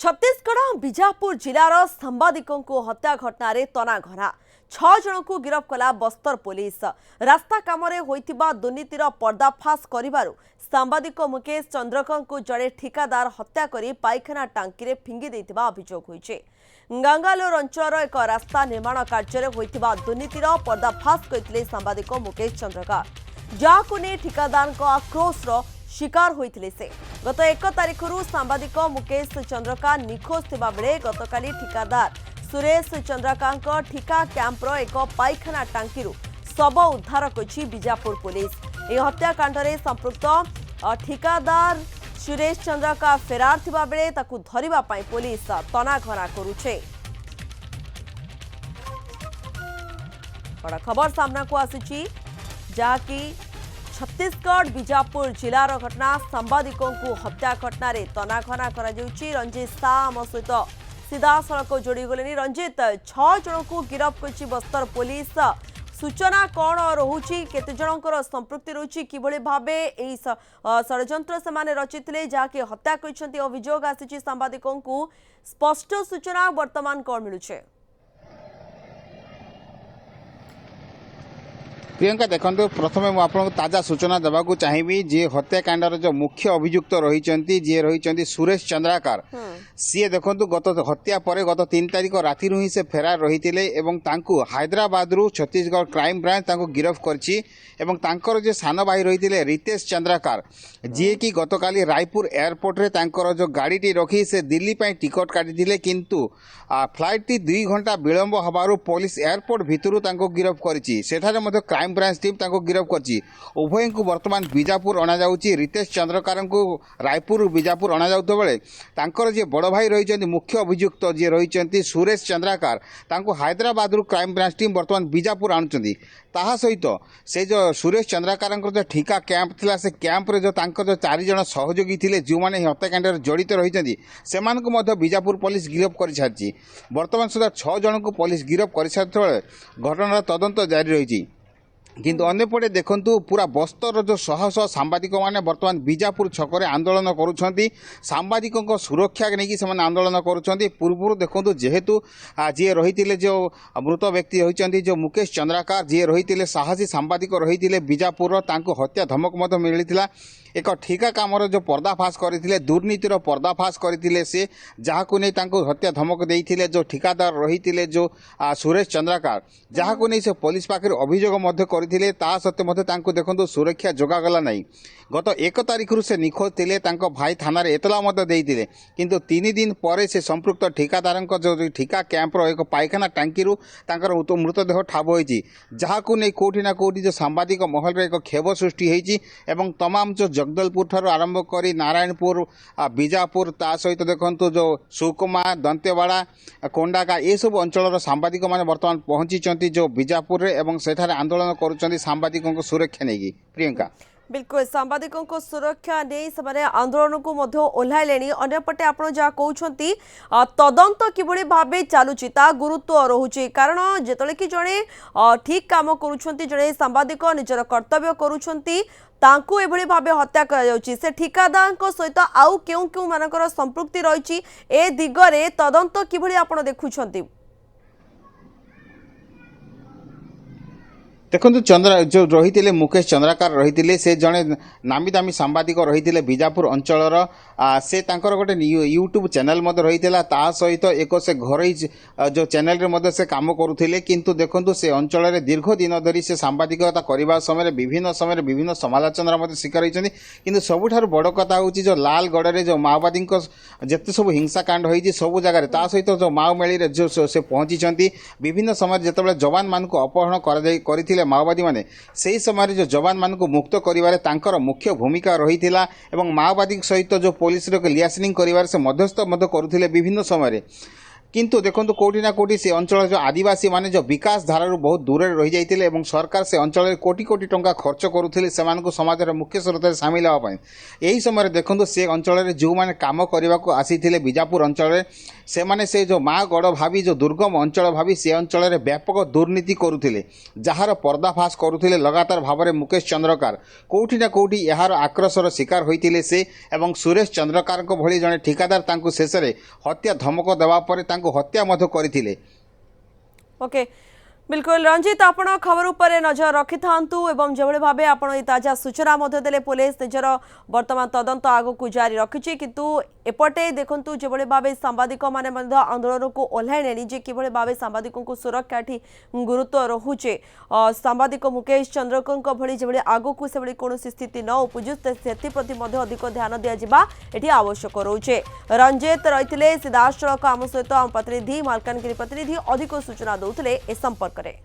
छत्तीसगढ़ बीजापुर जिलार सांबादिकों को हत्या घटना तनाघना 6 जन को गिरफ कला बस्तर पुलिस। रास्ता काम होइतिबा दुर्नीतिर पर्दाफाश करिबारु सांबादिक मुकेश चंद्रकर को जड़े ठिकादार हत्या करी पाइखाना टांकी रे फिंगी देइतिबा अभियोग होइछे। गांगालोर अंचल एक रास्ता निर्माण कार्य होइतिबा दुर्नीतिर पर्दाफाश करथिले सांबादिक मुकेश चंद्रकर, जाको ने ठिकादार आक्रोश शिकार होइथिले से। गत 1 तारिखरु सांबादिक मुकेश चंद्रका निखोज थिबा बेले गतकाली ठिकादार सुरेश चंद्रका ठिका कैंपर एक पाइखाना टांकी शव उद्धार करिछि बीजापुर पुलिस। ए हत्याकांड रे संपृक्त ठिकादार सुरेश चंद्रका फेरार थिबा बेले ताकु धरिबा पई पुलिस तनाघना करुछे। बड़ा खबर सामना को आसीछि जाकी छत्तीसगढ़ बीजापुर जिलार घटना। सांबादिकों को हत्या घटना रे तनाघना करा जाउछि। रंजित शाह आम सहित सीधा सड़क जोड़ी गले। रंजित, 6 जन को गिरफ करछि बस्तर पुलिस। सूचना कौन रहुछि, केते जनकर संपृक्ति रहुछि, किभଳି भाबे एई षडयंत्र से रचिथिले जाके हत्या करछन्ती अभियोग आसीछि सांबादिकों को, स्पष्ट सूचना वर्तमान कौन मिलुछे? प्रियंका देखो, प्रथम मुझे ताजा सूचना देवाक चाहिए जी हत्याकांडर जो मुख्य अभियुक्त रही जी रही सुरेश चंद्राकर, सी देखो गत हत्या पर गत 3 तारिख राति ही से फेरार रही हैदराबाद रु छत्तीसगढ़ क्राइम ब्रांच गिरफ कर जो सान भाई रही रितेश चंद्राकर, जी कि गतकाली रायपुर एयरपोर्ट रे जो गाड़ी रखी से दिल्ली टिकट काटी किंतु फ्लाइट 2 घंटा विलंब हबारु पुलिस एयरपोर्ट भितरु गिरफ करिछि। क्राइम ब्रांच टीम गिरफ करछि। उभय को वर्तमान बीजापुर अणा जाउछि। रितेश चंद्रकार को रायपुर बीजापुर अणा जाउतो बेले तांकर जे बड़ भाई रही मुख्य अभियुक्त जी रही Suresh Chandrakar, Hyderabad crime branch team वर्तमान बीजापुर आणुछन्ती। ताहा सहित से जो सुरेश चंद्रकार जो ठिका कैंप थिला से कैंप रे जो 4 जन सहयोगी थिले जो माने हत्याकांड जड़ित रही से बीजापुर पुलिस गिरफ कर सारी। वर्तमान सुधा 6 जन को पुलिस गिरफ कर सारे घटनार तदंत जारी रही। किंतु अन्यपटे देखंतु पूरा बस्तर जो शह शह सांबादिक माने वर्तमान बीजापुर छकरे आंदोलन करुछंती। सांबादिकों सुरक्षा नहीं से आंदोलन करुछंती। पूर्व देखंतु जेहेतु जी रही जो मृत व्यक्ति होइछंती जो मुकेश चंद्राकार, जी रही साहसी सांबादिक रही बीजापुर, हत्या धमक मिलिथिला। एक ठिका कामर जो पर्दाफाश करथिले, दुर्नीतिर पर्दाफाश करथिले, से जहाकु नै तांको हत्या धमक देइथिले जो ठिकादार रही जो सुरेश चंद्राकार, जहाकु नै से पुलिस पाखरे अभियोग मध्य करथिले। ता सत्ते मध्य तांको देखंतु सुरक्षा जोगागला नाही। गत 1 तारिखरु से निखोज थिले, तांको भाई थाना रे एतला मध्य देइथिले, किंतु 3 दिन परे से संपृक्त ठिकादारक जो ठिका कैंपर एक पाइखाना टांकी तांकर मृतदेह ठाब होइछि, जहाकु नै कोठी ना कोठी जो सांबादिक महल रे एक खेब सृष्टि होइछि। एवं तमाम जो जगदलपुर ठार आरंभ करी नारायणपुर, बीजापुर, ता सहित देखंतु जो सुकुमा, दंतेवाड़ा, कोंडाका, ये सब अंचल सांबादिक माने वर्तमान पहुंची जो बीजापुर रे एवं सेठारे आंदोलन करुछंती सांबादिकों को सुरक्षा नेगी। प्रियंका, बिल्कुल सांबादिकों को सुरक्षा नहीं से आंदोलन को ओह्लाइले। अंपटे आप कहते तदंत किभଳି भाबे चलुची ता गुरुत्व रोचे, कारण जेतले कि जड़े ठीक काम करुछंती, जड़े सांबादिक निजर कर्तव्य करुछंती, तांकु एभଳି भाबे हत्या करा जाउची। से ठिकादार सहित आउ केउ केउ मानकर संपृक्ति रही ए दिगरे तदंत किभଳି आपण देखुछंती? देखो चंद्र जो रही मुकेश चंद्राकार रही से जड़े नामी दामी सांबादिक रही बीजापुर अंचल से गोटे यूट्यूब चैनल रही सहित एक से घर जो चैनल रे से काम करुले। किंतु देखो से अंचल रे दीर्घ दिन धरी से सांबादिकता करने समय विभिन्न समालोचनार शिकार होती। किंतु सबुठार बड़ कथा हूँ जो लालगढ़ रे जो माओवादी जिते सब हिंसाकांड होती सब जगह सहित जो माओ मेली जो से पहुंची विभिन्न समय जिते जवान मान को अपहरण कर माओवादी माने सही समय जो जवान मान को मुक्त करिवारे तांकर मुख्य भूमिका रही एवं माओवादी सहित जो पुलिस लियासनिंग करिवारे से मध्यस्थ करुथिले विभिन्न समय। किंतु देखो कोटी ना कोटी से अंचल जो आदिवासी माने जो विकास धारारू बहुत दूर रही जाते और सरकार से अंचल कोटी कोटी टंका खर्च करुले से समाज मुख्य स्रोत में सामिल होगापी यही समय देखो से अंचल जो मैंने कम करने को आसी बीजापुर अंचल से जो माँ गड़ भावी जो दुर्गम अंचल भावी से अंचल व्यापक दुर्नीति करुले जार पर्दाफाश करुले लगातार भाव में मुकेश चंद्रकार कोठी ना कोठी यार आक्रोशर शिकार होते से एवं सुरेश चंद्रकार भली जड़े ठिकादार शेष में हत्या धमक देवापर हत्या करथिले। ओके बिल्कुल रंजित आपण खबर उपर नजर रखि थांतु एवं जेभଳି भाबे आपण ई ताजा सूचना मध्य देले पुलिस निजर वर्तमान तदंत आगु को जारी रखिछि किंतु एपटे देखंतु जेभଳି भाबे सांबादिक माने मध्य आंदोलन को ओल्हाइनेनी जे किभଳି भाबे सांबादिकों को सुरक्षा ठी गुरुत्व रहुचे सांबादिक मुकेश चंद्रकंक भଳି जेभଳି आगु को सेभଳି कोनोसी स्थिति न उपजुत सेति प्रति मध्य अधिक ध्यान दिया जिबा एठी आवश्यक रहउचे। रंजित रहिथिले सीधा सड़क आम सहित आम प्रतिनिधि मालकानगिरी प्रतिनिधि अधिक सूचना दउथिले ए संपर्क करे।